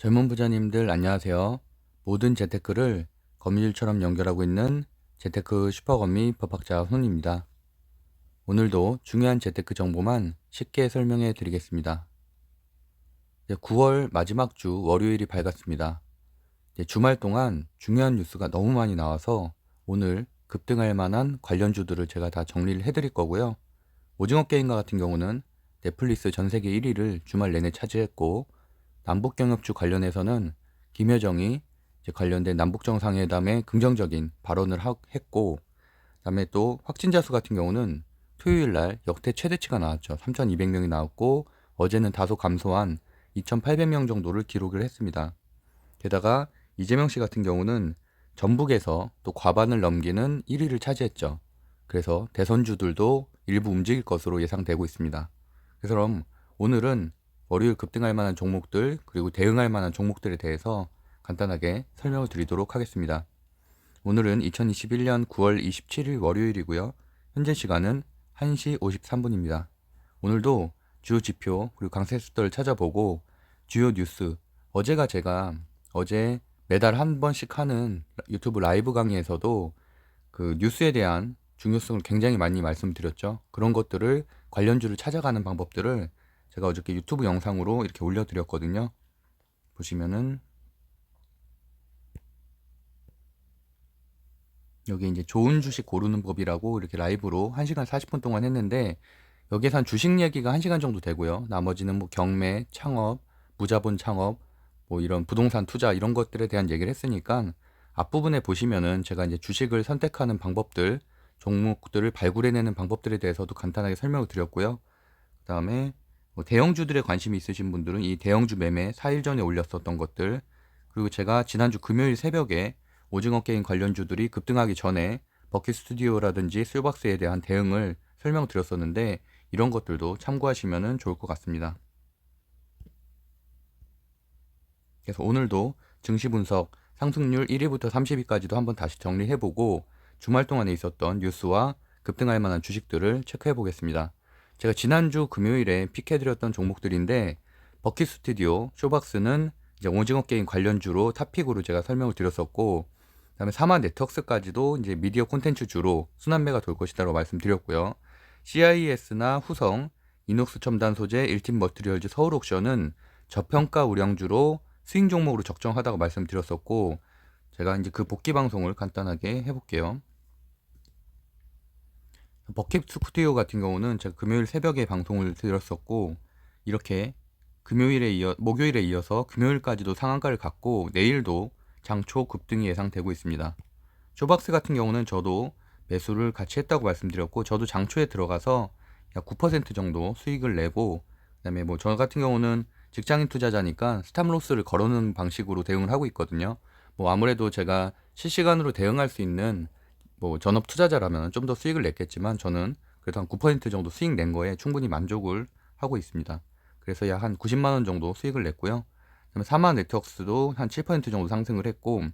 젊은 부자님들 안녕하세요. 모든 재테크를 거미줄처럼 연결하고 있는 재테크 슈퍼거미 법학자 손입니다. 오늘도 중요한 재테크 정보만 쉽게 설명해 드리겠습니다. 9월 마지막 주 월요일이 밝았습니다. 주말 동안 중요한 뉴스가 너무 많이 나와서 오늘 급등할 만한 관련주들을 제가 다 정리를 해 드릴 거고요. 오징어 게임과 같은 경우는 넷플릭스 전 세계 1위를 주말 내내 차지했고, 남북경협주 관련해서는 김여정이 이제 관련된 남북정상회담에 긍정적인 발언을 했고, 그다음에 또 확진자 수 같은 경우는 토요일 날 역대 최대치가 나왔죠. 3,200명이 나왔고, 어제는 다소 감소한 2,800명 정도를 기록을 했습니다. 게다가 이재명 씨 같은 경우는 전북에서 또 과반을 넘기는 1위를 차지했죠. 그래서 대선주들도 일부 움직일 것으로 예상되고 있습니다. 그래서 그럼 오늘은 월요일 급등할 만한 종목들, 그리고 대응할 만한 종목들에 대해서 간단하게 설명을 드리도록 하겠습니다. 오늘은 2021년 9월 27일 월요일이고요. 현재 시간은 1시 53분입니다. 오늘도 주요 지표 그리고 강세 수들을 찾아보고 주요 뉴스, 제가 어제 매달 한 번씩 하는 유튜브 라이브 강의에서도 그 뉴스에 대한 중요성을 굉장히 많이 말씀드렸죠. 그런 것들을 관련주를 찾아가는 방법들을 제가 어저께 유튜브 영상으로 이렇게 올려드렸거든요. 보시면은 여기 이제 좋은 주식 고르는 법이라고 이렇게 라이브로 1시간 40분 동안 했는데, 여기에서 한 주식 얘기가 1시간 정도 되고요. 나머지는 뭐 경매, 창업, 무자본 창업, 뭐 이런 부동산 투자 이런 것들에 대한 얘기를 했으니까 앞부분에 보시면은 제가 이제 주식을 선택하는 방법들, 종목들을 발굴해내는 방법들에 대해서도 간단하게 설명을 드렸고요. 그 다음에 뭐 대형주들에 관심이 있으신 분들은 이 대형주 매매 4일 전에 올렸었던 것들, 그리고 제가 지난주 금요일 새벽에 오징어 게임 관련주들이 급등하기 전에 버킷 스튜디오라든지 술박스에 대한 대응을 설명드렸었는데, 이런 것들도 참고하시면 좋을 것 같습니다. 그래서 오늘도 증시 분석, 상승률 1위부터 30위까지도 한번 다시 정리해보고 주말 동안에 있었던 뉴스와 급등할 만한 주식들을 체크해 보겠습니다. 제가 지난주 금요일에 픽해드렸던 종목들인데, 버킷 스튜디오, 쇼박스는 이제 오징어 게임 관련주로 탑픽으로 제가 설명을 드렸었고, 그다음에 사마 네트워크스까지도 이제 미디어 콘텐츠 주로 순환매가 돌 것이다라고 말씀드렸고요. CIS나 후성, 이녹스 첨단 소재, 일팀 머티리얼즈, 서울옥션은 저평가 우량주로 스윙 종목으로 적정하다고 말씀드렸었고, 제가 이제 그 복귀 방송을 간단하게 해볼게요. 버킷 스튜디오 같은 경우는 제가 금요일 새벽에 방송을 드렸었고, 이렇게 목요일에 이어서 금요일까지도 상한가를 갖고 내일도 장초 급등이 예상되고 있습니다. 쇼박스 같은 경우는 저도 매수를 같이 했다고 말씀드렸고, 저도 장초에 들어가서 약 9% 정도 수익을 내고, 그다음에 뭐 저 같은 경우는 직장인 투자자니까 스탑로스를 걸어놓는 방식으로 대응을 하고 있거든요. 뭐 아무래도 제가 실시간으로 대응할 수 있는 뭐 전업 투자자라면 좀 더 수익을 냈겠지만, 저는 그래도 한 9% 정도 수익 낸 거에 충분히 만족을 하고 있습니다. 그래서 약 한 90만 원 정도 수익을 냈고요. 그다음에 사마 네트워크스도 한 7% 정도 상승을 했고,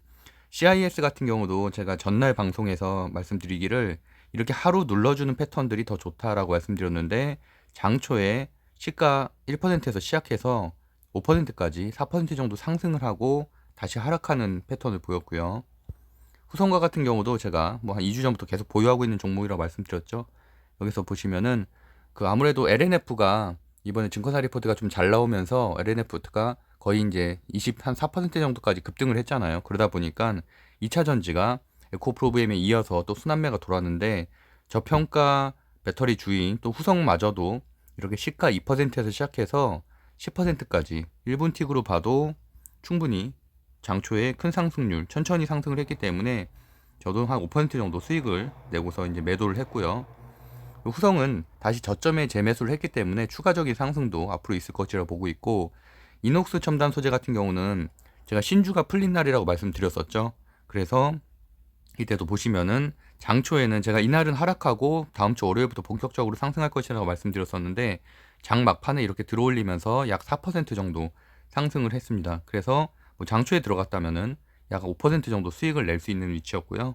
CIS 같은 경우도 제가 전날 방송에서 말씀드리기를 이렇게 하루 눌러주는 패턴들이 더 좋다라고 말씀드렸는데, 장초에 시가 1%에서 시작해서 5%까지 4% 정도 상승을 하고 다시 하락하는 패턴을 보였고요. 후성과 같은 경우도 제가 뭐 한 2주 전부터 계속 보유하고 있는 종목이라고 말씀드렸죠. 여기서 보시면은 그 아무래도 LNF가 이번에 증권사 리포트가 좀 잘 나오면서 LNF가 거의 이제 20, 한 4% 정도까지 급등을 했잖아요. 그러다 보니까 2차 전지가 에코프로브엠에 이어서 또 순환매가 돌았는데, 저평가 배터리 주인 또 후성마저도 이렇게 시가 2%에서 시작해서 10%까지 1분 틱으로 봐도 충분히 장초에 큰 상승률, 천천히 상승을 했기 때문에 저도 한 5% 정도 수익을 내고서 이제 매도를 했고요. 후성은 다시 저점에 재매수를 했기 때문에 추가적인 상승도 앞으로 있을 것이라 보고 있고, 이녹스 첨단 소재 같은 경우는 제가 신주가 풀린 날이라고 말씀드렸었죠. 그래서 이때도 보시면은 장초에는 제가 이날은 하락하고 다음 주 월요일부터 본격적으로 상승할 것이라고 말씀드렸었는데, 장 막판에 이렇게 들어올리면서 약 4% 정도 상승을 했습니다. 그래서 뭐 장초에 들어갔다면은 약 5% 정도 수익을 낼 수 있는 위치였고요.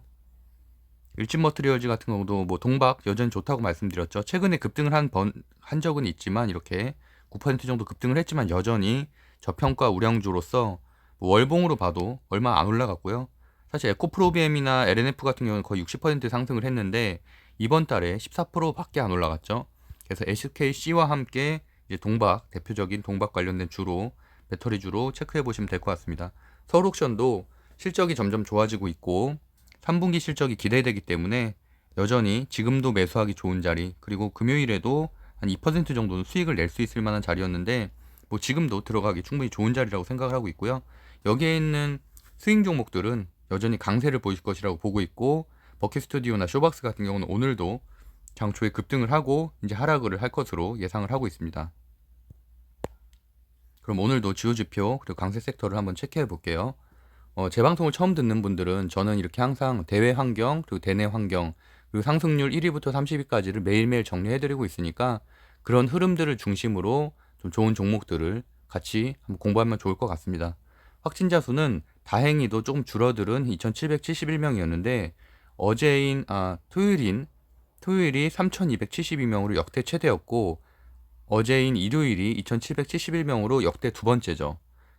일진 머트리얼즈 같은 경우도 뭐 동박 여전히 좋다고 말씀드렸죠. 최근에 급등을 한 적은 있지만, 이렇게 9% 정도 급등을 했지만 여전히 저평가 우량주로서 월봉으로 봐도 얼마 안 올라갔고요. 사실 에코프로비엠이나 LNF 같은 경우는 거의 60% 상승을 했는데 이번 달에 14%밖에 안 올라갔죠. 그래서 SKC와 함께 이제 동박, 대표적인 동박 관련된 주로 배터리 주로 체크해 보시면 될 것 같습니다. 서울옥션도 실적이 점점 좋아지고 있고 3분기 실적이 기대되기 때문에 여전히 지금도 매수하기 좋은 자리, 그리고 금요일에도 한 2% 정도는 수익을 낼 수 있을 만한 자리였는데 뭐 지금도 들어가기 충분히 좋은 자리라고 생각을 하고 있고요. 여기에 있는 스윙 종목들은 여전히 강세를 보일 것이라고 보고 있고, 버킷스튜디오나 쇼박스 같은 경우는 오늘도 장초에 급등을 하고 이제 하락을 할 것으로 예상을 하고 있습니다. 그럼 오늘도 주요지표 그리고 강세 섹터를 한번 체크해 볼게요. 제 방송을 처음 듣는 분들은 저는 이렇게 항상 대외 환경 그리고 대내 환경 그리고 상승률 1위부터 30위까지를 매일매일 정리해 드리고 있으니까 그런 흐름들을 중심으로 좀 좋은 종목들을 같이 한번 공부하면 좋을 것 같습니다. 확진자 수는 다행히도 조금 줄어들은 2,771명이었는데 토요일이 3,272명으로 역대 최대였고, 어제인 일요일이 2,771명으로 역대 두 번째죠.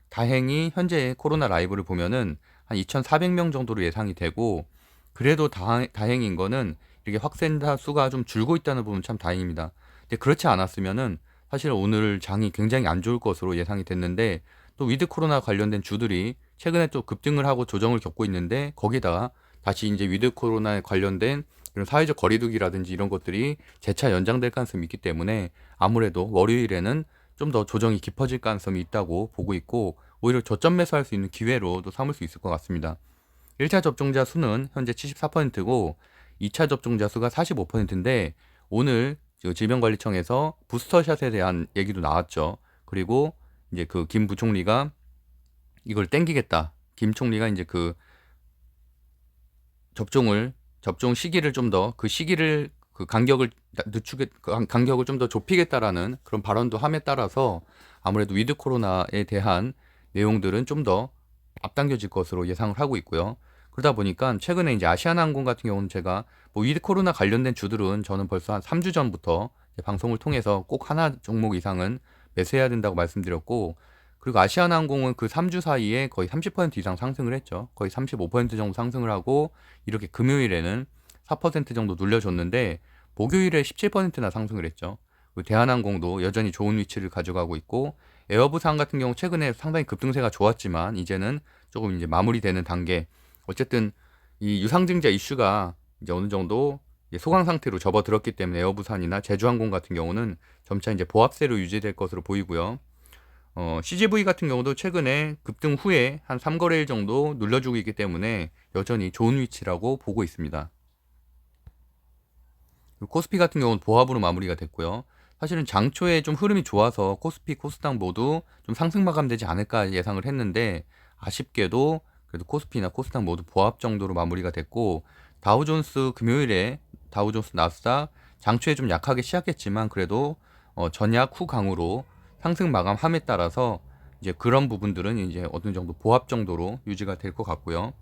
다행히 현재 코로나 라이브를 보면은 한 2,400명 정도로 예상이 되고, 그래도 다행인 거는 이렇게 확진자 수가 좀 줄고 있다는 부분 참 다행입니다. 근데 그렇지 않았으면은 사실 오늘 장이 굉장히 안 좋을 것으로 예상이 됐는데, 또 위드 코로나 관련된 주들이 최근에 또 급등을 하고 조정을 겪고 있는데, 거기다가 다시 이제 위드 코로나에 관련된 이런 사회적 거리두기라든지 이런 것들이 재차 연장될 가능성이 있기 때문에 아무래도 월요일에는 좀 더 조정이 깊어질 가능성이 있다고 보고 있고, 오히려 저점 매수할 수 있는 기회로도 삼을 수 있을 것 같습니다. 1차 접종자 수는 현재 74%고 2차 접종자 수가 45%인데 오늘 질병관리청에서 부스터샷에 대한 얘기도 나왔죠. 그리고 이제 그 김 부총리가 이걸 땡기겠다. 김 총리가 이제 그 접종 시기를 좀 더 그 시기를 그 간격을 간격을 좀 더 좁히겠다라는 그런 발언도 함에 따라서 아무래도 위드 코로나에 대한 내용들은 좀 더 앞당겨질 것으로 예상을 하고 있고요. 그러다 보니까 최근에 이제 아시아나항공 같은 경우는 제가 뭐 위드 코로나 관련된 주들은 저는 벌써 한 3주 전부터 방송을 통해서 꼭 하나 종목 이상은 매수해야 된다고 말씀드렸고, 그리고 아시아나항공은 그 3주 사이에 거의 30% 이상 상승을 했죠. 거의 35% 정도 상승을 하고 이렇게 금요일에는 4% 정도 눌려줬는데 목요일에 17%나 상승을 했죠. 그리고 대한항공도 여전히 좋은 위치를 가져가고 있고, 에어부산 같은 경우 최근에 상당히 급등세가 좋았지만 이제는 조금 이제 마무리되는 단계. 어쨌든 이 유상증자 이슈가 이제 어느 정도 이제 소강 상태로 접어들었기 때문에 에어부산이나 제주항공 같은 경우는 점차 이제 보합세로 유지될 것으로 보이고요. CGV 같은 경우도 최근에 급등 후에 한 3거래일 정도 눌려주고 있기 때문에 여전히 좋은 위치라고 보고 있습니다. 코스피 같은 경우는 보합으로 마무리가 됐고요. 사실은 장초에 좀 흐름이 좋아서 코스피, 코스닥 모두 좀 상승 마감되지 않을까 예상을 했는데 아쉽게도 그래도 코스피나 코스닥 모두 보합 정도로 마무리가 됐고, 다우존스 금요일에 다우존스 나스닥 장초에 좀 약하게 시작했지만 그래도 전약 후 강으로 상승 마감함에 따라서 이제 그런 부분들은 이제 어느 정도 보합 정도로 유지가 될 것 같고요.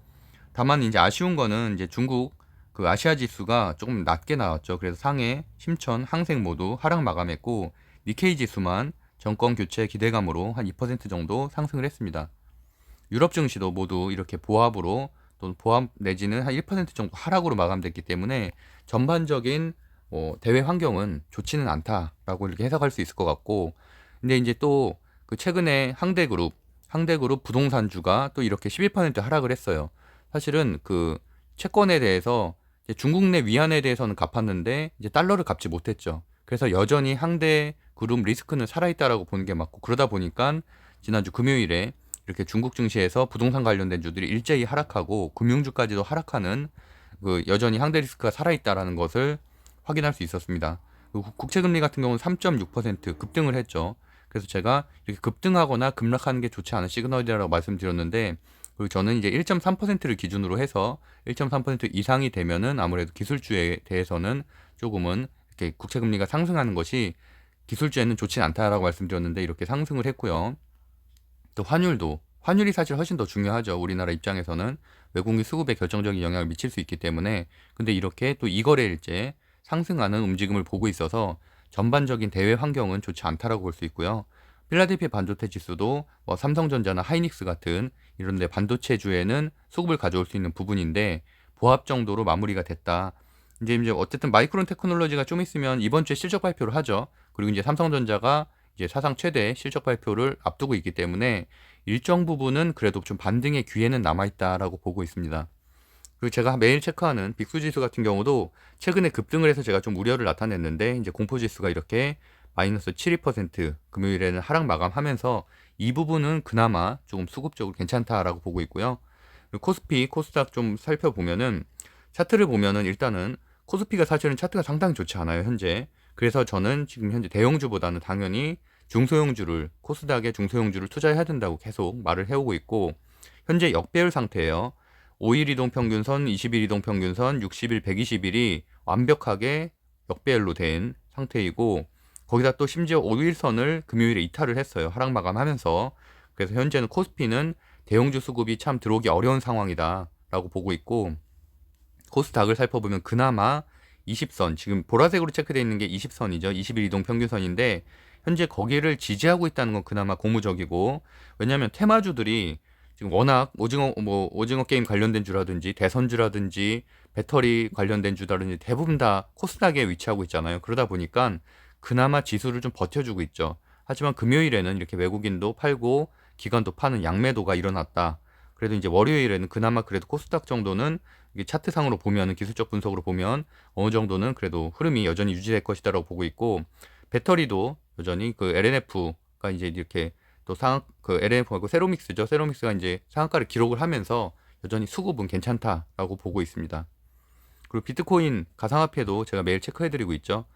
다만 이제 아쉬운 거는 이제 중국 그 아시아 지수가 조금 낮게 나왔죠. 그래서 상해, 심천, 항생 모두 하락 마감했고 니케이 지수만 정권 교체 기대감으로 한 2% 정도 상승을 했습니다. 유럽 증시도 모두 이렇게 보합으로 또는 보합 내지는 한 1% 정도 하락으로 마감됐기 때문에 전반적인 대외 환경은 좋지는 않다라고 이렇게 해석할 수 있을 것 같고, 근데 이제 또 그 최근에 항대그룹 부동산주가 또 이렇게 11% 하락을 했어요. 사실은 그 채권에 대해서 이제 중국 내 위안에 대해서는 갚았는데 이제 달러를 갚지 못했죠. 그래서 여전히 항대그룹 리스크는 살아있다라고 보는 게 맞고, 그러다 보니까 지난주 금요일에 이렇게 중국 증시에서 부동산 관련된 주들이 일제히 하락하고 금융주까지도 하락하는 그 여전히 항대 리스크가 살아있다라는 것을 확인할 수 있었습니다. 국채금리 같은 경우는 3.6% 급등을 했죠. 그래서 제가 이렇게 급등하거나 급락하는 게 좋지 않은 시그널이라고 말씀드렸는데, 그리고 저는 이제 1.3%를 기준으로 해서 1.3% 이상이 되면은 아무래도 기술주에 대해서는 조금은 이렇게 국채금리가 상승하는 것이 기술주에는 좋지 않다라고 말씀드렸는데 이렇게 상승을 했고요. 또 환율이 사실 훨씬 더 중요하죠. 우리나라 입장에서는 외국인 수급에 결정적인 영향을 미칠 수 있기 때문에. 근데 이렇게 또 이거래일째 상승하는 움직임을 보고 있어서 전반적인 대외 환경은 좋지 않다라고 볼 수 있고요. 필라델피아 반도체 지수도 뭐 삼성전자나 하이닉스 같은 이런 데 반도체주에는 수급을 가져올 수 있는 부분인데 보합 정도로 마무리가 됐다. 이제 어쨌든 마이크론 테크놀로지가 좀 있으면 이번 주에 실적 발표를 하죠. 그리고 이제 삼성전자가 이제 사상 최대 실적 발표를 앞두고 있기 때문에 일정 부분은 그래도 좀 반등의 기회는 남아있다라고 보고 있습니다. 그리고 제가 매일 체크하는 빅수지수 같은 경우도 최근에 급등을 해서 제가 좀 우려를 나타냈는데 이제 공포지수가 이렇게 마이너스 72% 금요일에는 하락 마감하면서 이 부분은 그나마 조금 수급적으로 괜찮다라고 보고 있고요. 그리고 코스피, 코스닥 좀 살펴보면은 차트를 보면은 일단은 코스피가 사실은 차트가 상당히 좋지 않아요, 현재. 그래서 저는 지금 현재 대형주보다는 당연히 중소형주를, 코스닥의 중소형주를 투자해야 된다고 계속 말을 해오고 있고, 현재 역배열 상태예요. 5일 이동평균선, 20일 이동평균선, 60일, 120일이 완벽하게 역배열로 된 상태이고, 거기다 또 심지어 5일선을 금요일에 이탈을 했어요. 하락 마감하면서. 그래서 현재는 코스피는 대형주 수급이 참 들어오기 어려운 상황이다 라고 보고 있고, 코스닥을 살펴보면 그나마 20선, 지금 보라색으로 체크되어 있는 게 20선이죠. 20일 이동 평균선인데 현재 거기를 지지하고 있다는 건 그나마 고무적이고, 왜냐하면 테마주들이 지금 워낙 오징어 게임 관련된 주라든지 대선주라든지 배터리 관련된 주라든지 대부분 다 코스닥에 위치하고 있잖아요. 그러다 보니까 그나마 지수를 좀 버텨주고 있죠. 하지만 금요일에는 이렇게 외국인도 팔고 기관도 파는 양매도가 일어났다. 그래도 이제 월요일에는 그나마 그래도 코스닥 정도는 이게 차트상으로 보면은, 기술적 분석으로 보면 어느 정도는 그래도 흐름이 여전히 유지될 것이다라고 보고 있고, 배터리도 여전히 그 LNF가 이제 이렇게 또 그 LNF하고 세로믹스죠. 세로믹스가 이제 상한가를 기록을 하면서 여전히 수급은 괜찮다라고 보고 있습니다. 그리고 비트코인 가상화폐도 제가 매일 체크해드리고 있죠.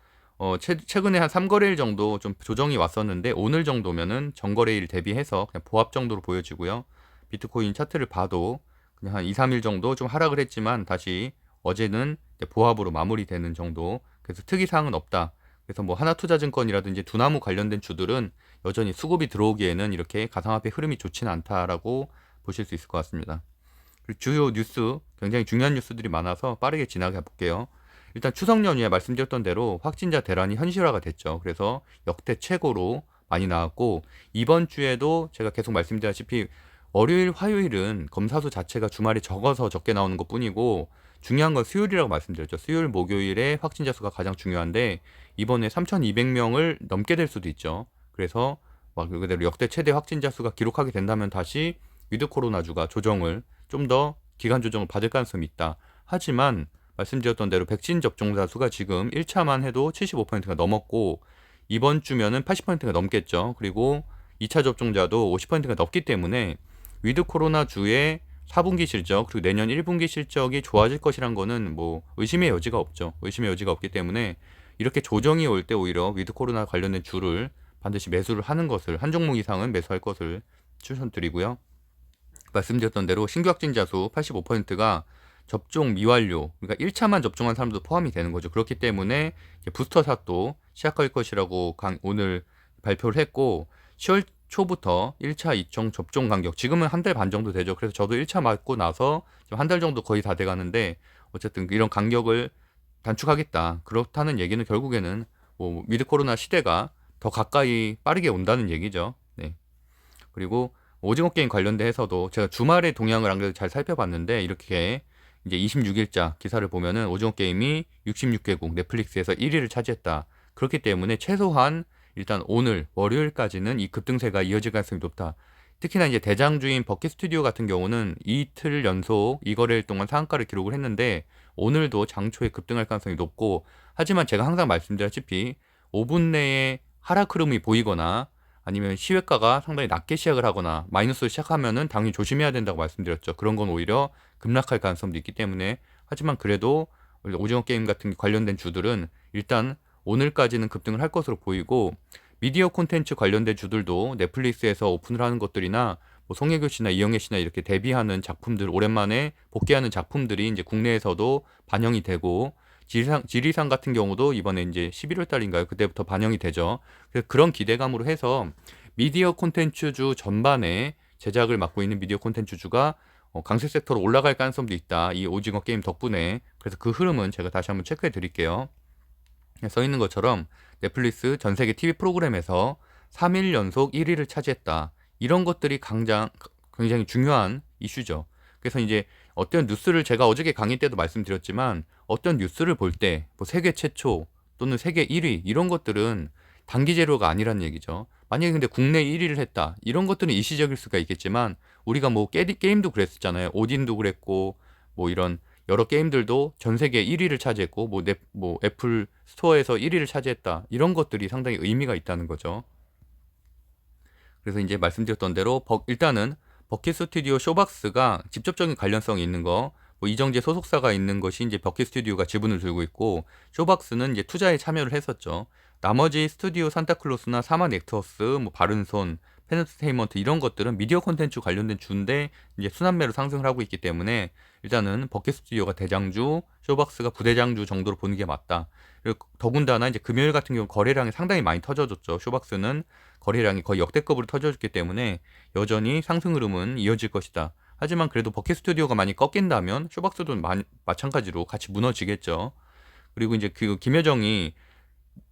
최근에 한 3거래일 정도 좀 조정이 왔었는데 오늘 정도면은 전거래일 대비해서 그냥 보합 정도로 보여지고요. 비트코인 차트를 봐도 그냥 한 2, 3일 정도 좀 하락을 했지만 다시 어제는 보합으로 마무리되는 정도. 그래서 특이사항은 없다. 그래서 뭐 하나투자증권이라든지 두나무 관련된 주들은 여전히 수급이 들어오기에는 이렇게 가상화폐 흐름이 좋지는 않다라고 보실 수 있을 것 같습니다. 그리고 주요 뉴스, 굉장히 중요한 뉴스들이 많아서 빠르게 지나가 볼게요. 일단 추석 연휴에 말씀드렸던 대로 확진자 대란이 현실화가 됐죠. 그래서 역대 최고로 많이 나왔고, 이번 주에도 제가 계속 말씀드렸다시피 월요일, 화요일은 검사수 자체가 주말이 적어서 적게 나오는 것 뿐이고, 중요한 건 수요일이라고 말씀드렸죠. 수요일, 목요일에 확진자 수가 가장 중요한데 이번에 3,200명을 넘게 될 수도 있죠. 그래서 막 그대로 역대 최대 확진자 수가 기록하게 된다면 다시 위드 코로나주가 조정을, 좀 더 기간 조정을 받을 가능성이 있다. 하지만 말씀드렸던 대로 백신 접종자 수가 지금 1차만 해도 75%가 넘었고 이번 주면은 80%가 넘겠죠. 그리고 2차 접종자도 50%가 넘기 때문에 위드 코로나 주의 4분기 실적 그리고 내년 1분기 실적이 좋아질 것이란 거는 뭐 의심의 여지가 없죠. 의심의 여지가 없기 때문에 이렇게 조정이 올 때 오히려 위드 코로나 관련된 주를 반드시 매수를 하는 것을, 한 종목 이상은 매수할 것을 추천드리고요. 말씀드렸던 대로 신규 확진자 수 85%가 접종 미완료, 그러니까 1차만 접종한 사람도 포함이 되는 거죠. 그렇기 때문에 부스터 샷도 시작할 것이라고 오늘 발표를 했고, 10월 초부터 1차 2차 접종 간격, 지금은 한 달 반 정도 되죠. 그래서 저도 1차 맞고 나서 지금 한 달 정도 거의 다 돼가는데, 어쨌든 이런 간격을 단축하겠다. 그렇다는 얘기는 결국에는 뭐 위드 코로나 시대가 더 가까이 빠르게 온다는 얘기죠. 네. 그리고 오징어 게임 관련돼서도 제가 주말에 동향을 안 그래도 잘 살펴봤는데, 이렇게 이제 26일자 기사를 보면은 오징어 게임이 66개국 넷플릭스에서 1위를 차지했다. 그렇기 때문에 최소한 일단 오늘 월요일까지는 이 급등세가 이어질 가능성이 높다. 특히나 이제 대장주인 버킷 스튜디오 같은 경우는 이틀 연속 2거래일 동안 상한가를 기록을 했는데 오늘도 장초에 급등할 가능성이 높고, 하지만 제가 항상 말씀드렸다시피 5분 내에 하락 흐름이 보이거나 아니면 시외가가 상당히 낮게 시작을 하거나 마이너스로 시작하면은 당연히 조심해야 된다고 말씀드렸죠. 그런 건 오히려 급락할 가능성도 있기 때문에. 하지만 그래도 오징어 게임 같은 관련된 주들은 일단 오늘까지는 급등을 할 것으로 보이고, 미디어 콘텐츠 관련된 주들도 넷플릭스에서 오픈을 하는 것들이나 뭐 송혜교 씨나 이영애 씨나 이렇게 데뷔하는 작품들, 오랜만에 복귀하는 작품들이 이제 국내에서도 반영이 되고, 지리산 같은 경우도 이번에 이제 11월 달인가요? 그때부터 반영이 되죠. 그래서 그런 기대감으로 해서 미디어 콘텐츠주 전반에 제작을 맡고 있는 미디어 콘텐츠주가 강세 섹터로 올라갈 가능성도 있다. 이 오징어 게임 덕분에. 그래서 그 흐름은 제가 다시 한번 체크해 드릴게요. 써 있는 것처럼 넷플릭스 전 세계 TV 프로그램에서 3일 연속 1위를 차지했다. 이런 것들이 굉장히 중요한 이슈죠. 그래서 이제 어떤 뉴스를 제가 어저께 강의 때도 말씀드렸지만 어떤 뉴스를 볼 때 뭐 세계 최초 또는 세계 1위 이런 것들은 단기 재료가 아니란 얘기죠. 만약에 근데 국내 1위를 했다. 이런 것들은 일시적일 수가 있겠지만 우리가 뭐 게임도 그랬었잖아요. 오딘도 그랬고 뭐 이런 여러 게임들도 전 세계 1위를 차지했고 뭐 애플 스토어에서 1위를 차지했다. 이런 것들이 상당히 의미가 있다는 거죠. 그래서 이제 말씀드렸던 대로 일단은 버킷 스튜디오 쇼박스가 직접적인 관련성이 있는 거, 뭐 이정재 소속사가 있는 것이 이제 버킷 스튜디오가 지분을 들고 있고, 쇼박스는 이제 투자에 참여를 했었죠. 나머지 스튜디오 산타클로스나 사마 넥터스, 뭐 바른손, 펜터테인먼트 이런 것들은 미디어 콘텐츠 관련된 주인데 이제 순환매로 상승을 하고 있기 때문에 일단은 버킷 스튜디오가 대장주, 쇼박스가 부대장주 정도로 보는 게 맞다. 그리고 더군다나 이제 금요일 같은 경우 거래량이 상당히 많이 터져졌죠. 쇼박스는 거래량이 거의 역대급으로 터져졌기 때문에 여전히 상승 흐름은 이어질 것이다. 하지만 그래도 버킷 스튜디오가 많이 꺾인다면 쇼박스도 마찬가지로 같이 무너지겠죠. 그리고 이제 그 김여정이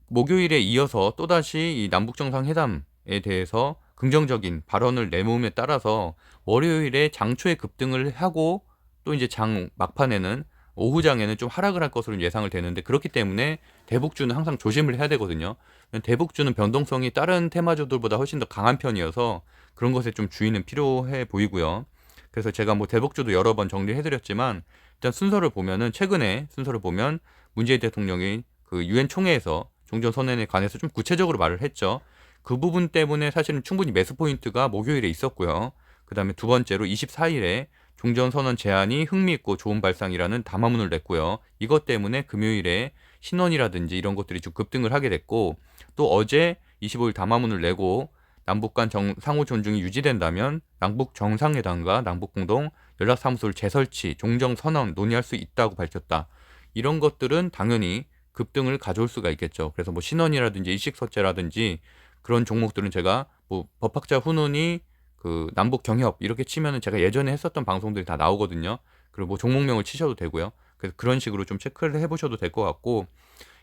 목요일에 이어서 또다시 이 남북정상회담에 대해서 긍정적인 발언을 내놓음에 따라서 월요일에 장초에 급등을 하고 또 이제 장 막판에는 오후장에는 좀 하락을 할 것으로 예상을 되는데 그렇기 때문에 대북주는 항상 조심을 해야 되거든요. 대북주는 변동성이 다른 테마주들보다 훨씬 더 강한 편이어서 그런 것에 좀 주의는 필요해 보이고요. 그래서 제가 뭐 대북주도 여러 번 정리해드렸지만 일단 순서를 보면은 최근에 순서를 보면 문재인 대통령이 그 유엔 총회에서 종전선언에 관해서 좀 구체적으로 말을 했죠. 그 부분 때문에 사실은 충분히 매수 포인트가 목요일에 있었고요. 그 다음에 두 번째로 24일에 종전선언 제안이 흥미있고 좋은 발상이라는 담화문을 냈고요. 이것 때문에 금요일에 신원이라든지 이런 것들이 좀 급등을 하게 됐고 또 어제 25일 담화문을 내고 남북 간 상호 존중이 유지된다면 남북 정상회담과 남북 공동 연락사무소를 재설치, 종전선언 논의할 수 있다고 밝혔다. 이런 것들은 당연히 급등을 가져올 수가 있겠죠. 그래서 뭐 신원이라든지 일식서체라든지 그런 종목들은 제가 뭐 법학자 훈훈이 그 남북 경협 이렇게 치면은 제가 예전에 했었던 방송들이 다 나오거든요. 그리고 뭐 종목명을 치셔도 되고요. 그래서 그런 식으로 좀 체크를 해보셔도 될 것 같고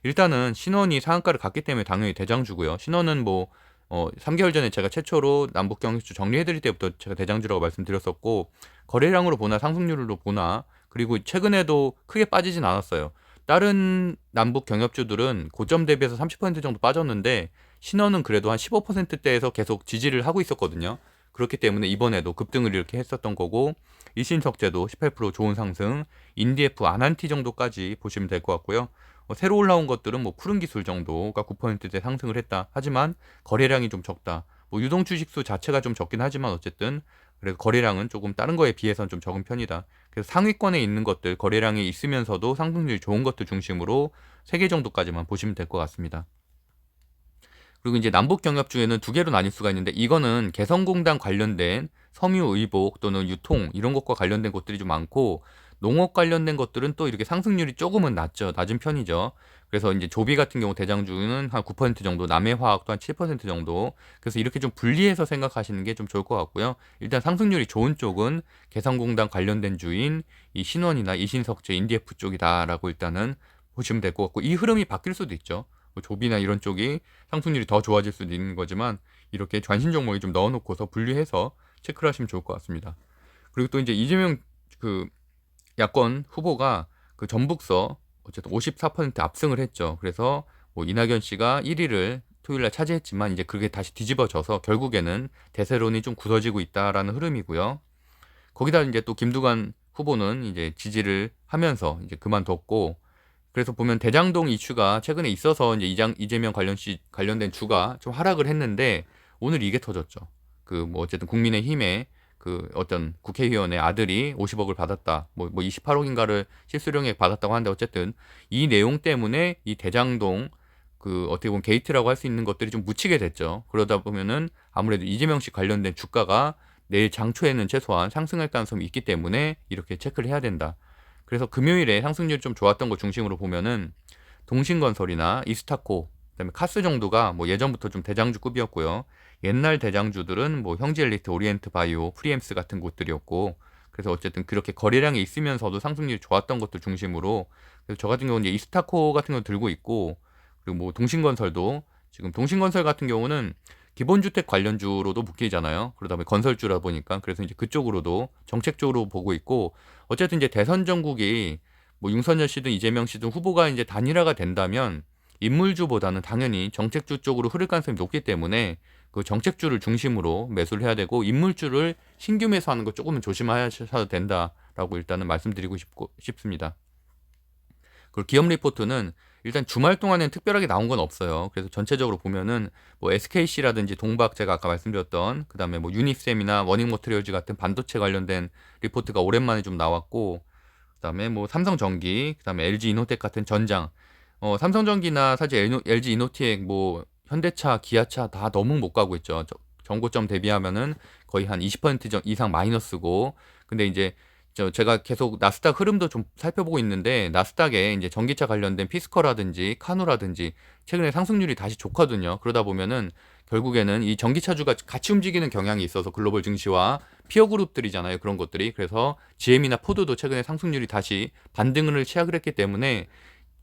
일단은 신원이 상한가를 갔기 때문에 당연히 대장주고요. 신원은 뭐 3개월 전에 제가 최초로 남북 경협주 정리해드릴 때부터 제가 대장주라고 말씀드렸었고 거래량으로 보나 상승률로 보나 그리고 최근에도 크게 빠지진 않았어요. 다른 남북 경협주들은 고점 대비해서 30% 정도 빠졌는데 신원은 그래도 한 15%대에서 계속 지지를 하고 있었거든요. 그렇기 때문에 이번에도 급등을 이렇게 했었던 거고 일신석재도 18% 좋은 상승, 인디에프 아난티 정도까지 보시면 될 것 같고요. 새로 올라온 것들은 뭐 푸른 기술 정도가 9%대 상승을 했다. 하지만 거래량이 좀 적다. 뭐 유동 주식수 자체가 좀 적긴 하지만 어쨌든 그래서 거래량은 조금 다른 거에 비해서는 좀 적은 편이다. 그래서 상위권에 있는 것들 거래량이 있으면서도 상승률이 좋은 것들 중심으로 3개 정도까지만 보시면 될 것 같습니다. 그리고 이제 남북 경협 중에는 두 개로 나뉠 수가 있는데 이거는 개성공단 관련된 섬유 의복 또는 유통 이런 것과 관련된 것들이 좀 많고 농업 관련된 것들은 또 이렇게 상승률이 조금은 낮은 편이죠. 그래서 이제 조비 같은 경우 대장주는 한 9% 정도, 남해화학도 한 7% 정도. 그래서 이렇게 좀 분리해서 생각하시는 게 좀 좋을 것 같고요. 일단 상승률이 좋은 쪽은 개성공단 관련된 주인 이 신원이나 이신석재, 인디에프 쪽이다라고 일단은 보시면 될 것 같고 이 흐름이 바뀔 수도 있죠. 뭐 조비나 이런 쪽이 상승률이 더 좋아질 수도 있는 거지만 이렇게 관심 종목이 좀 넣어놓고서 분리해서 체크를 하시면 좋을 것 같습니다. 그리고 또 이제 이재명 그 야권 후보가 그 전북서 어쨌든 54% 압승을 했죠. 그래서 뭐 이낙연 씨가 1위를 토요일날 차지했지만 이제 그게 다시 뒤집어져서 결국에는 대세론이 좀 굳어지고 있다라는 흐름이고요. 거기다 이제 또 김두관 후보는 이제 지지를 하면서 이제 그만뒀고 그래서 보면 대장동 이슈가 최근에 있어서 이제 이재명 관련된 주가 좀 하락을 했는데 오늘 이게 터졌죠. 그 뭐 어쨌든 국민의힘의 그 어떤 국회의원의 아들이 50억을 받았다. 뭐 28억인가를 실수령액 받았다고 하는데 어쨌든 이 내용 때문에 이 대장동 그 어떻게 보면 게이트라고 할 수 있는 것들이 좀 묻히게 됐죠. 그러다 보면은 아무래도 이재명 씨 관련된 주가가 내일 장초에는 최소한 상승할 가능성이 있기 때문에 이렇게 체크를 해야 된다. 그래서 금요일에 상승률이 좀 좋았던 거 중심으로 보면은 동신건설이나 이스타코, 그다음에 카스 정도가 뭐 예전부터 좀 대장주급이었고요. 옛날 대장주들은 뭐 형제엘리트, 오리엔트바이오, 프리엠스 같은 곳들이었고, 그래서 어쨌든 그렇게 거래량이 있으면서도 상승률이 좋았던 것들 중심으로, 그래서 저 같은 경우는 이제 이스타코 같은 거 들고 있고, 그리고 뭐 동신건설도 지금 동신건설 같은 경우는 기본주택 관련주로도 묶이잖아요. 그러다 보니 건설주라 보니까 그래서 이제 그쪽으로도 정책적으로 보고 있고 어쨌든 이제 대선 전국이 뭐 윤석열 씨든 이재명 씨든 후보가 이제 단일화가 된다면 인물주보다는 당연히 정책주 쪽으로 흐를 가능성이 높기 때문에 그 정책주를 중심으로 매수를 해야 되고 인물주를 신규 매수하는 거 조금은 조심하셔도 된다라고 일단은 말씀드리고 싶습니다. 그리고 기업 리포트는 일단 주말 동안엔 특별하게 나온 건 없어요. 그래서 전체적으로 보면은 뭐 SKC라든지 동박 제가 아까 말씀드렸던 그다음에 뭐 유니셈이나 워닝모트리얼즈 같은 반도체 관련된 리포트가 오랜만에 좀 나왔고 그다음에 뭐 삼성전기, 그다음에 LG이노텍 같은 전장. 삼성전기나 사실 LG이노텍 뭐 현대차, 기아차 다 너무 못 가고 있죠. 정고점 대비하면은 거의 한 20% 이상 마이너스고. 근데 이제 제가 계속 나스닥 흐름도 좀 살펴보고 있는데 나스닥에 이제 전기차 관련된 피스커라든지 카누라든지 최근에 상승률이 다시 좋거든요. 그러다 보면은 결국에는 이 전기차주가 같이 움직이는 경향이 있어서 글로벌 증시와 피어 그룹들이잖아요. 그런 것들이. 그래서 GM이나 포드도 최근에 상승률이 다시 반등을 시작을 했기 때문에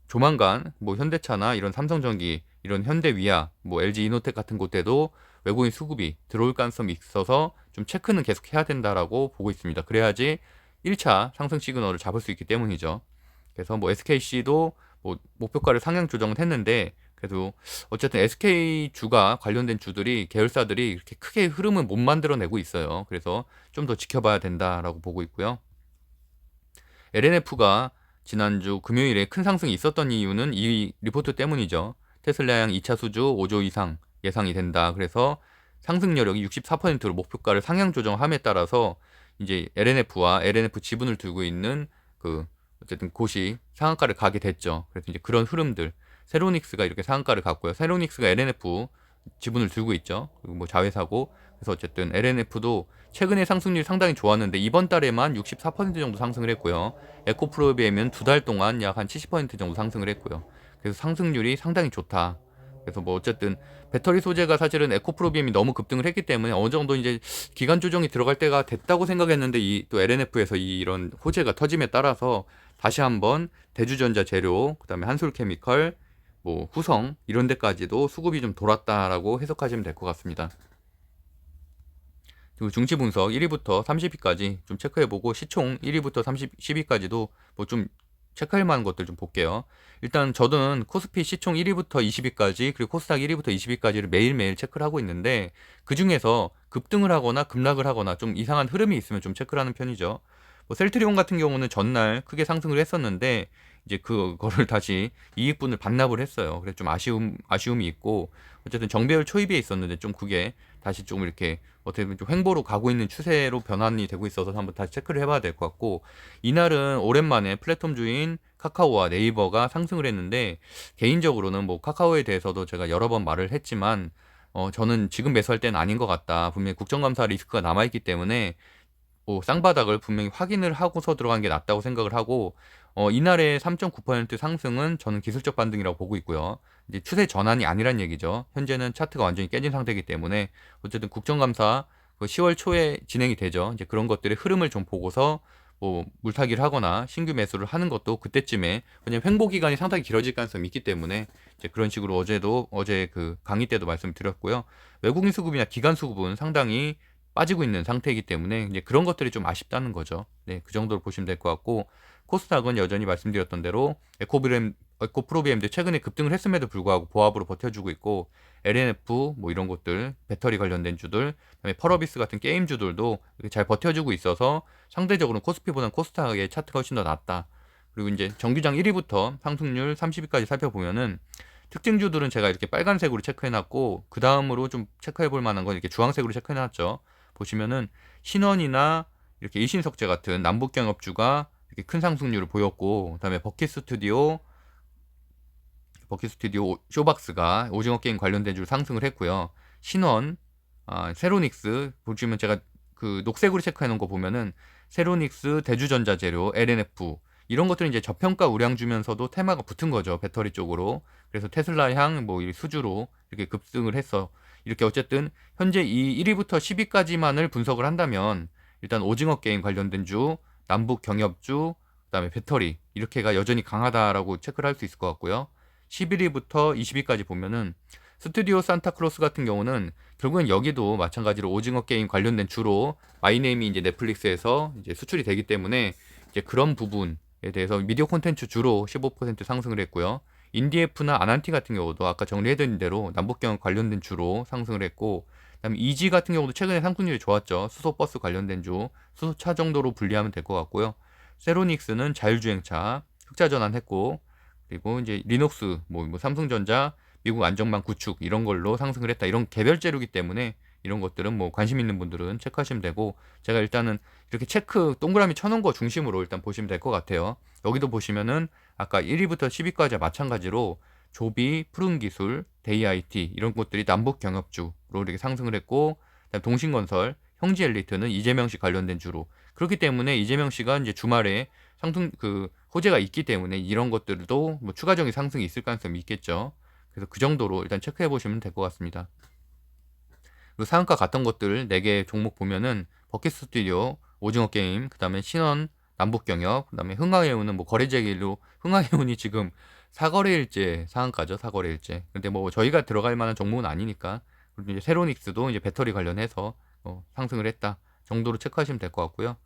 조만간 뭐 현대차나 이런 삼성전기, 이런 현대위아, 뭐 LG이노텍 같은 곳에도 외국인 수급이 들어올 가능성이 있어서 좀 체크는 계속 해야 된다라고 보고 있습니다. 그래야지 1차 상승 시그널을 잡을 수 있기 때문이죠. 그래서 뭐 SKC도 뭐 목표가를 상향 조정을 했는데 그래도 어쨌든 SK 주가 관련된 주들이 계열사들이 이렇게 크게 흐름을 못 만들어내고 있어요. 그래서 좀 더 지켜봐야 된다라고 보고 있고요. LNF가 지난주 금요일에 큰 상승이 있었던 이유는 이 리포트 때문이죠. 테슬라양 2차 수주 5조 이상 예상이 된다. 그래서 상승 여력이 64%로 목표가를 상향 조정함에 따라서 이제 LNF와 LNF 지분을 들고 있는 그 어쨌든 곳이 상한가를 가게 됐죠. 그래서 이제 그런 흐름들 세로닉스가 이렇게 상한가를 갔고요. 세로닉스가 LNF 지분을 들고 있죠. 그리고 뭐 자회사고 그래서 어쨌든 LNF도 최근에 상승률이 상당히 좋았는데 이번 달에만 64% 정도 상승을 했고요. 에코프로비엠은 두 달 동안 약 한 70% 정도 상승을 했고요. 그래서 상승률이 상당히 좋다. 그래서 뭐 어쨌든 배터리 소재가 사실은 에코프로비엠이 너무 급등을 했기 때문에 어느 정도 이제 기간 조정이 들어갈 때가 됐다고 생각했는데 이 또 LNF에서 이런 호재가 터짐에 따라서 다시 한번 대주전자 재료, 그다음에 한솔케미컬, 뭐 후성 이런 데까지도 수급이 좀 돌았다라고 해석하시면 될 것 같습니다. 그리고 중치 분석 1위부터 30위까지 좀 체크해보고 시총 1위부터 10위까지도 뭐 좀 체크할 만한 것들 좀 볼게요. 일단 저는 코스피 시총 1위부터 20위까지 그리고 코스닥 1위부터 20위까지를 매일매일 체크를 하고 있는데 그 중에서 급등을 하거나 급락을 하거나 좀 이상한 흐름이 있으면 좀 체크를 하는 편이죠. 뭐 셀트리온 같은 경우는 전날 크게 상승을 했었는데 이제 그거를 다시 이익분을 반납을 했어요. 그래서 좀 아쉬움이 있고 어쨌든 정배열 초입에 있었는데 좀 그게 다시 좀 이렇게 어떻게 보면 좀 횡보로 가고 있는 추세로 변환이 되고 있어서 한번 다시 체크를 해봐야 될 것 같고 이날은 오랜만에 플랫폼주인 카카오와 네이버가 상승을 했는데 개인적으로는 뭐 카카오에 대해서도 제가 여러 번 말을 했지만 저는 지금 매수할 때는 아닌 것 같다. 분명히 국정감사 리스크가 남아있기 때문에 뭐 쌍바닥을 분명히 확인을 하고서 들어간 게 낫다고 생각을 하고 이날의 3.9% 상승은 저는 기술적 반등이라고 보고 있고요. 이제 추세 전환이 아니란 얘기죠. 현재는 차트가 완전히 깨진 상태이기 때문에 어쨌든 국정감사 그 10월 초에 진행이 되죠. 이제 그런 것들의 흐름을 좀 보고서 뭐 물타기를 하거나 신규 매수를 하는 것도 그때쯤에 왜냐면 횡보 기간이 상당히 길어질 가능성이 있기 때문에 이제 그런 식으로 어제 그 강의 때도 말씀드렸고요. 외국인 수급이나 기관 수급은 상당히 빠지고 있는 상태이기 때문에 이제 그런 것들이 좀 아쉽다는 거죠. 네, 그 정도로 보시면 될 것 같고 코스닥은 여전히 말씀드렸던 대로 에코프로비엠도 최근에 급등을 했음에도 불구하고 보합으로 버텨주고 있고 LNF 뭐 이런 것들 배터리 관련된 주들 그다음에 펄어비스 같은 게임주들도 이렇게 잘 버텨주고 있어서 상대적으로 코스피보다는 코스닥의 차트가 훨씬 더 낫다. 그리고 이제 정규장 1위부터 상승률 30위까지 살펴보면은 특징주들은 제가 이렇게 빨간색으로 체크해놨고 그 다음으로 좀 체크해볼 만한 건 이렇게 주황색으로 체크해놨죠. 보시면은 신원이나 이렇게 일신석재 같은 남북경협주가 이렇게 큰 상승률을 보였고 그다음에 버킷스튜디오 쇼박스가 오징어 게임 관련된 줄 상승을 했고요. 신원, 세로닉스 보시면 제가 그 녹색으로 체크해 놓은 거 보면은 세로닉스, 대주전자재료, LNF 이런 것들은 이제 저평가 우량 주면서도 테마가 붙은 거죠. 배터리 쪽으로. 그래서 테슬라향 뭐 수주로 이렇게 급등을 했어. 이렇게 어쨌든 현재 이 1위부터 10위까지만을 분석을 한다면 일단 오징어 게임 관련된 주, 남북 경협주, 그다음에 배터리 이렇게가 여전히 강하다라고 체크를 할 수 있을 것 같고요. 11위부터 20위까지 보면은 스튜디오 산타크로스 같은 경우는 결국엔 여기도 마찬가지로 오징어 게임 관련된 주로 마이네임이 이제 넷플릭스에서 이제 수출이 되기 때문에 이제 그런 부분에 대해서 미디어 콘텐츠 주로 15% 상승을 했고요. 인디에프나 아난티 같은 경우도 아까 정리해드린 대로 남북경협 관련된 주로 상승을 했고, 그다음에 이지 같은 경우도 최근에 상승률이 좋았죠. 수소버스 관련된 주, 수소차 정도로 분리하면 될 것 같고요. 세로닉스는 자율주행차 흑자 전환했고, 그리고 이제 리눅스, 뭐 삼성전자, 미국 안정망 구축 이런 걸로 상승을 했다. 이런 개별 재료기 때문에 이런 것들은 뭐 관심 있는 분들은 체크하시면 되고, 제가 일단은 이렇게 체크 동그라미 쳐놓은 거 중심으로 일단 보시면 될 것 같아요. 여기도 보시면은 아까 1위부터 10위까지 마찬가지로 조비, 푸른기술, 데이아이티 이런 것들이 남북 경협주로 이렇게 상승을 했고, 그다음 동신건설, 형지엘리트는 이재명 씨 관련된 주로, 그렇기 때문에 이재명 씨가 이제 주말에 상승 호재가 있기 때문에 이런 것들도 뭐 추가적인 상승이 있을 가능성이 있겠죠. 그래서 그 정도로 일단 체크해 보시면 될 것 같습니다. 그리고 상한가 갔던 것들 4개 종목 보면은 버킷 스튜디오, 오징어 게임, 그다음에 신원, 남북경협, 그다음에 흥하해운은 뭐 거래재기로, 흥하해운이 지금 사거래일째 상한가죠. 사거래일째. 근데 뭐 저희가 들어갈 만한 종목은 아니니까. 그리고 이제 세로닉스도 이제 배터리 관련해서 상승을 했다 정도로 체크하시면 될 것 같고요.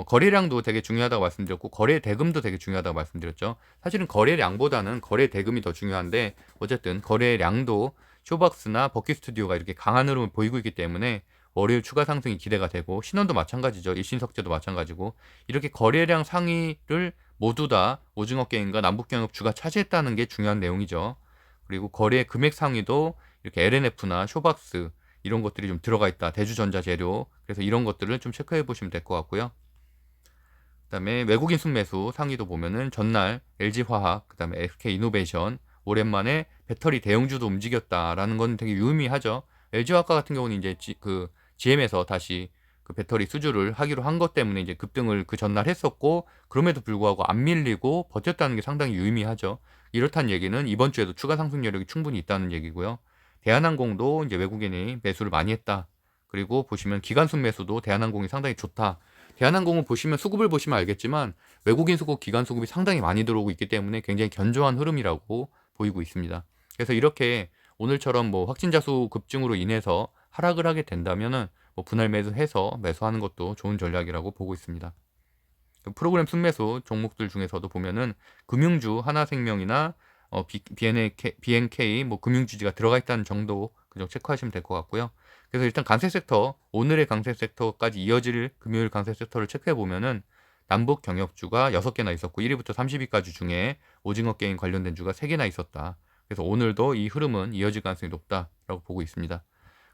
거래량도 되게 중요하다고 말씀드렸고, 거래 대금도 되게 중요하다고 말씀드렸죠. 사실은 거래량보다는 거래 대금이 더 중요한데, 어쨌든 거래량도 쇼박스나 버킷 스튜디오가 이렇게 강한 흐름을 보이고 있기 때문에 월요일 추가 상승이 기대가 되고, 신원도 마찬가지죠. 일신석재도 마찬가지고, 이렇게 거래량 상위를 모두 다 오징어 게임과 남북경협주가 차지했다는 게 중요한 내용이죠. 그리고 거래 금액 상위도 이렇게 LNF나 쇼박스 이런 것들이 좀 들어가 있다. 대주전자 재료. 그래서 이런 것들을 좀 체크해 보시면 될 것 같고요. 그다음에 외국인 순매수 상위도 보면은 전날 LG화학, 그다음에 SK이노베이션 오랜만에 배터리 대형주도 움직였다라는 건 되게 유의미하죠. LG화학과 같은 경우는 이제 GM에서 다시 그 배터리 수주를 하기로 한 것 때문에 이제 급등을 그 전날 했었고, 그럼에도 불구하고 안 밀리고 버텼다는 게 상당히 유의미하죠. 이렇다는 얘기는 이번 주에도 추가 상승 여력이 충분히 있다는 얘기고요. 대한항공도 이제 외국인이 매수를 많이 했다. 그리고 보시면 기관 순매수도 대한항공이 상당히 좋다. 대한항공을 보시면 수급을 보시면 알겠지만 외국인 수급, 기관 수급이 상당히 많이 들어오고 있기 때문에 굉장히 견조한 흐름이라고 보이고 있습니다. 그래서 이렇게 오늘처럼 뭐 확진자 수 급증으로 인해서 하락을 하게 된다면은 뭐 분할 매수해서 매수하는 것도 좋은 전략이라고 보고 있습니다. 프로그램 순매수 종목들 중에서도 보면은 금융주 하나생명이나 BNK 뭐 금융주지가 들어가 있다는 정도 그냥 체크하시면 될 것 같고요. 그래서 일단 강세 섹터, 오늘의 강세 섹터까지 이어질 금요일 강세 섹터를 체크해 보면은 남북 경협주가 6개나 있었고 1위부터 30위까지 중에 오징어 게임 관련된 주가 3개나 있었다. 그래서 오늘도 이 흐름은 이어질 가능성이 높다라고 보고 있습니다.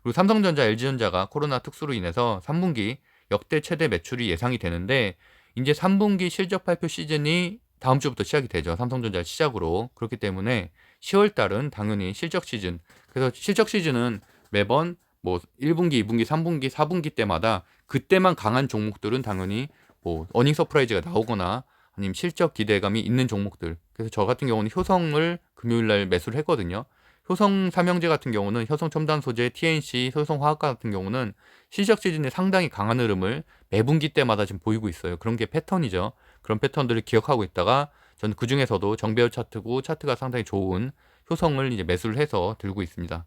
그리고 삼성전자, LG전자가 코로나 특수로 인해서 3분기 역대 최대 매출이 예상이 되는데, 이제 3분기 실적 발표 시즌이 다음 주부터 시작이 되죠. 삼성전자 시작으로. 그렇기 때문에 10월 달은 당연히 실적 시즌. 그래서 실적 시즌은 매번 뭐 1분기, 2분기, 3분기, 4분기 때마다 그때만 강한 종목들은 당연히 뭐 어닝 서프라이즈가 나오거나 아니면 실적 기대감이 있는 종목들. 그래서 저 같은 경우는 효성을 금요일 날 매수를 했거든요. 효성 삼형제 같은 경우는 효성 첨단 소재, TNC, 효성 화학과 같은 경우는 실적 시즌에 상당히 강한 흐름을 매분기 때마다 지금 보이고 있어요. 그런 게 패턴이죠. 그런 패턴들을 기억하고 있다가 저는 그 중에서도 정배열 차트고 차트가 상당히 좋은 효성을 이제 매수를 해서 들고 있습니다.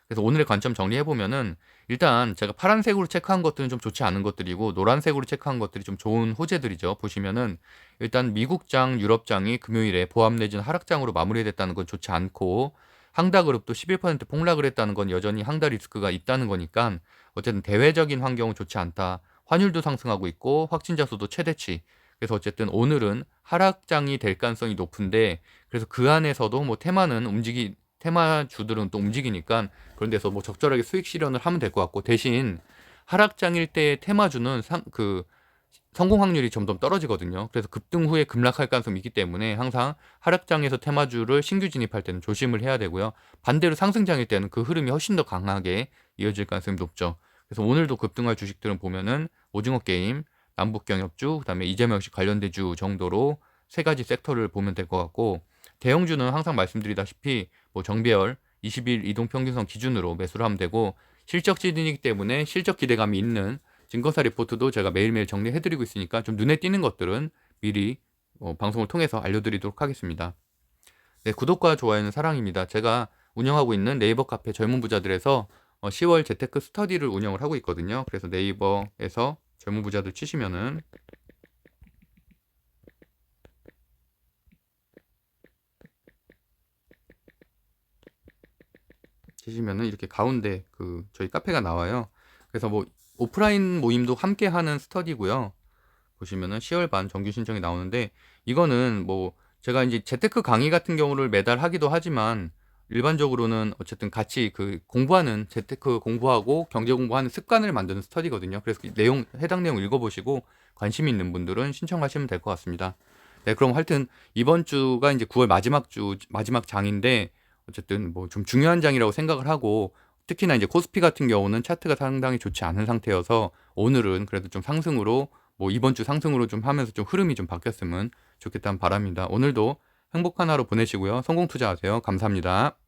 그래서 오늘의 관점 정리해보면은 일단 제가 파란색으로 체크한 것들은 좀 좋지 않은 것들이고 노란색으로 체크한 것들이 좀 좋은 호재들이죠. 보시면은 일단 미국장, 유럽장이 금요일에 보합 내지는 하락장으로 마무리됐다는 건 좋지 않고, 항다그룹도 11% 폭락을 했다는 건 여전히 항다 리스크가 있다는 거니까 어쨌든 대외적인 환경은 좋지 않다. 환율도 상승하고 있고 확진자 수도 최대치. 그래서 어쨌든 오늘은 하락장이 될 가능성이 높은데, 그래서 그 안에서도 뭐 테마주들은 또 움직이니까 그런 데서 뭐 적절하게 수익 실현을 하면 될 것 같고, 대신 하락장일 때 테마주는 성공 확률이 점점 떨어지거든요. 그래서 급등 후에 급락할 가능성이 있기 때문에 항상 하락장에서 테마주를 신규 진입할 때는 조심을 해야 되고요. 반대로 상승장일 때는 그 흐름이 훨씬 더 강하게 이어질 가능성이 높죠. 그래서 오늘도 급등할 주식들은 보면은 오징어 게임, 남북경협주, 그다음에 이재명 씨 관련된 주 정도로 3가지 섹터를 보면 될 것 같고, 대형주는 항상 말씀드리다시피 뭐 정배열 20일 이동평균선 기준으로 매수를 하면 되고, 실적 시즌이기 때문에 실적 기대감이 있는 증거사 리포트도 제가 매일매일 정리해드리고 있으니까 좀 눈에 띄는 것들은 미리 방송을 통해서 알려드리도록 하겠습니다. 네, 구독과 좋아요는 사랑입니다. 제가 운영하고 있는 네이버 카페 젊은 부자들에서 10월 재테크 스터디를 운영을 하고 있거든요. 그래서 네이버에서 젊은 부자들 치시면은 이렇게 가운데 저희 카페가 나와요. 그래서 뭐 오프라인 모임도 함께 하는 스터디고요. 보시면은 10월 반 정규 신청이 나오는데, 이거는 뭐 제가 이제 재테크 강의 같은 경우를 매달 하기도 하지만 일반적으로는 어쨌든 같이 공부하는, 재테크 공부하고 경제 공부하는 습관을 만드는 스터디거든요. 그래서 해당 내용 읽어보시고 관심 있는 분들은 신청하시면 될 것 같습니다. 네, 그럼 하여튼 이번 주가 이제 9월 마지막 장인데, 어쨌든 뭐 좀 중요한 장이라고 생각을 하고, 특히나 이제 코스피 같은 경우는 차트가 상당히 좋지 않은 상태여서 오늘은 그래도 좀 상승으로, 뭐 이번 주 상승으로 좀 하면서 좀 흐름이 좀 바뀌었으면 좋겠다는 바람입니다. 오늘도 행복한 하루 보내시고요. 성공 투자하세요. 감사합니다.